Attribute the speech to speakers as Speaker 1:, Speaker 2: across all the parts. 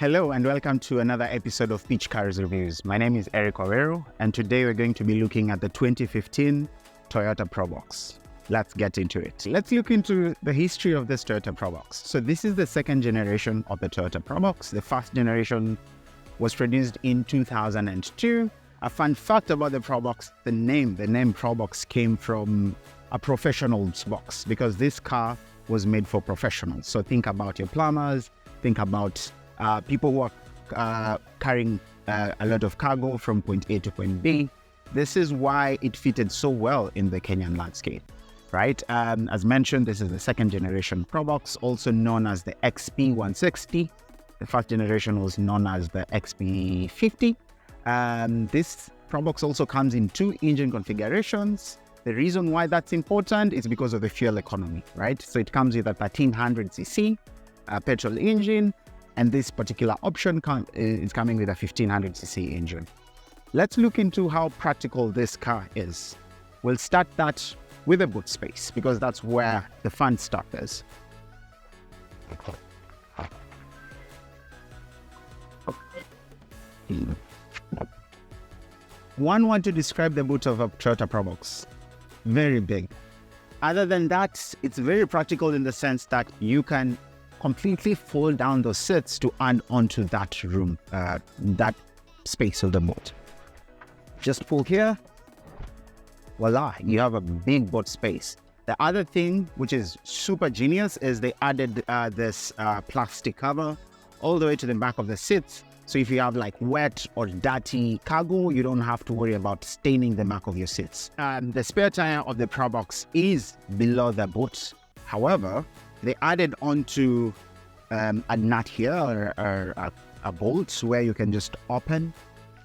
Speaker 1: Hello and welcome to another episode of Pitch Cars Reviews. My name is Eric Owero and today we're going to be looking at the 2015 Toyota Probox. Let's get into it. Let's look into the history of this Toyota Probox. So this is the second generation of the Toyota Probox. The first generation was produced in 2002. A fun fact about the Probox, the name Probox came from a professional's box because this car was made for professionals. So think about your plumbers, think about people who are carrying a lot of cargo from point A to point B. This is why it fitted so well in the Kenyan landscape, right? As mentioned, this is the second generation Probox, also known as the XP160. The first generation was known as the XP50. This Probox also comes in two engine configurations. The reason why that's important is because of the fuel economy, right? So it comes with a 1300cc petrol engine, and this particular option is coming with a 1500cc engine. Let's look into how practical this car is. We'll start that with the boot space because that's where the fun stuff is. One want to describe the boot of a Toyota Probox. Very big. Other than that, it's very practical in the sense that you can completely fold down those seats to add onto that room, that space of the boat. Just pull here, voila, you have a big boat space. The other thing, which is super genius, is they added this plastic cover all the way to the back of the seats. So if you have like wet or dirty cargo, you don't have to worry about staining the back of your seats. The spare tire of the Probox is below the boot. However, they added onto a nut here or a bolt where you can just open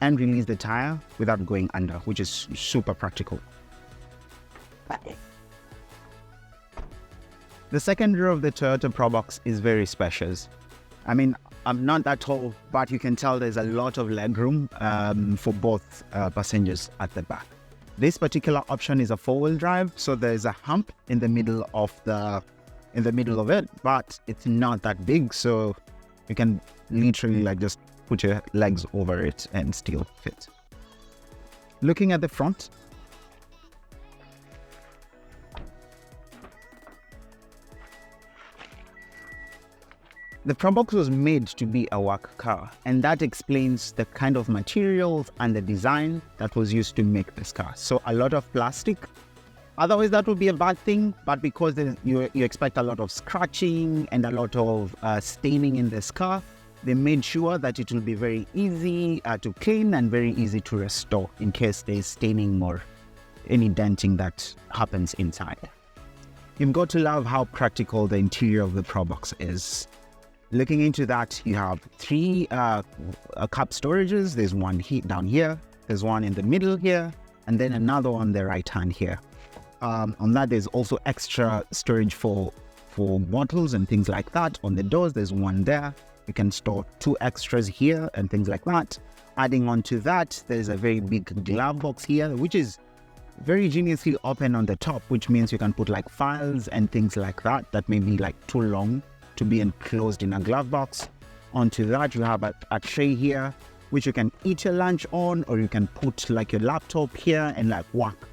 Speaker 1: and release the tire without going under, which is super practical. The second row of the Toyota Probox is very spacious. I mean, I'm not that tall, but you can tell there's a lot of legroom for both passengers at the back. This particular option is a four-wheel drive, so there's a hump in the middle of it, but it's not that big, so you can literally like just put your legs over it and still fit. Looking at the front, the Probox was made to be a work car, and that explains the kind of materials and the design that was used to make this car. So a lot of plastic. Otherwise, that would be a bad thing, but because you expect a lot of scratching and a lot of staining in this car, they made sure that it will be very easy to clean and very easy to restore in case there's staining or any denting that happens inside. You've got to love how practical the interior of the Probox is. Looking into that, you have three cup storages. There's one down here, there's one in the middle here, and then another on the right hand here. On that, there's also extra storage for bottles and things like that. On the doors, there's one there. You can store two extras here and things like that. Adding on to that, there's a very big glove box here, which is very geniusly open on the top, which means you can put like files and things like that may be like too long to be enclosed in a glove box. Onto that, you have a tray here, which you can eat your lunch on, or you can put like your laptop here and like work,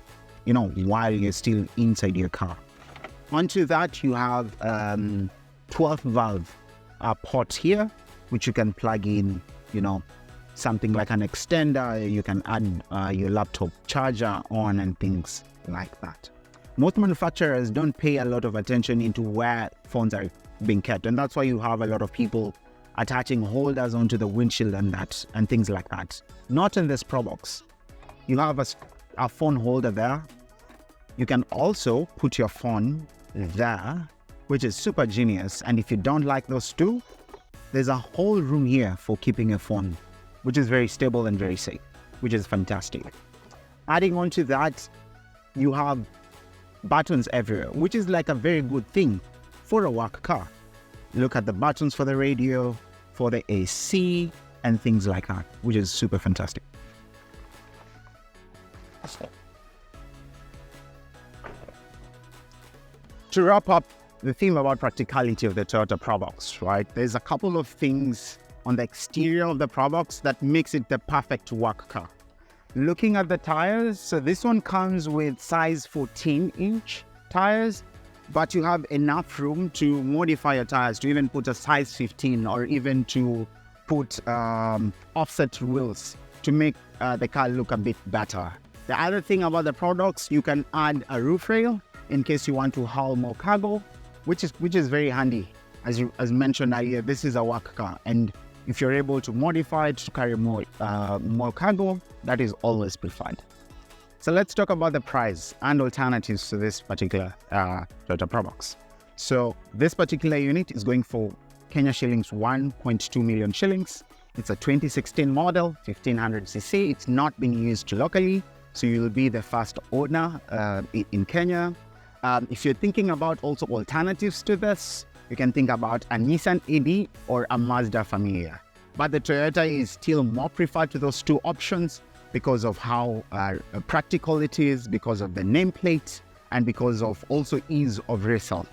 Speaker 1: while you're still inside your car. Onto that, you have 12 valve port here, which you can plug in, something like an extender. You can add your laptop charger on and things like that. Most manufacturers don't pay a lot of attention into where phones are being kept, and that's why you have a lot of people attaching holders onto the windshield and things like that. Not in this Probox. You have a phone holder there. You can also put your phone there, which is super genius. And if you don't like those two, there's a whole room here for keeping your phone, which is very stable and very safe, which is fantastic. Adding on to that, you have buttons everywhere, which is like a very good thing for a work car. Look at the buttons for the radio, for the AC, and things like that, which is super fantastic. To wrap up the theme about practicality of the Toyota Probox, right? There's a couple of things on the exterior of the Probox that makes it the perfect work car. Looking at the tires, so this one comes with size 14-inch tires, but you have enough room to modify your tires to even put a size 15 or even to put offset wheels to make the car look a bit better. The other thing about the Probox, you can add a roof rail in case you want to haul more cargo, which is very handy. As mentioned earlier, this is a work car, and if you're able to modify it to carry more cargo, that is always preferred. So let's talk about the price and alternatives to this particular Toyota Probox. So this particular unit is going for Kenya shillings 1.2 million shillings. It's a 2016 model, 1500cc. It's not being used locally, so you'll be the first owner in Kenya. If you're thinking about also alternatives to this, you can think about a Nissan AD or a Mazda Familia. But the Toyota is still more preferred to those two options because of how practical it is, because of the nameplate, and because of also ease of resale.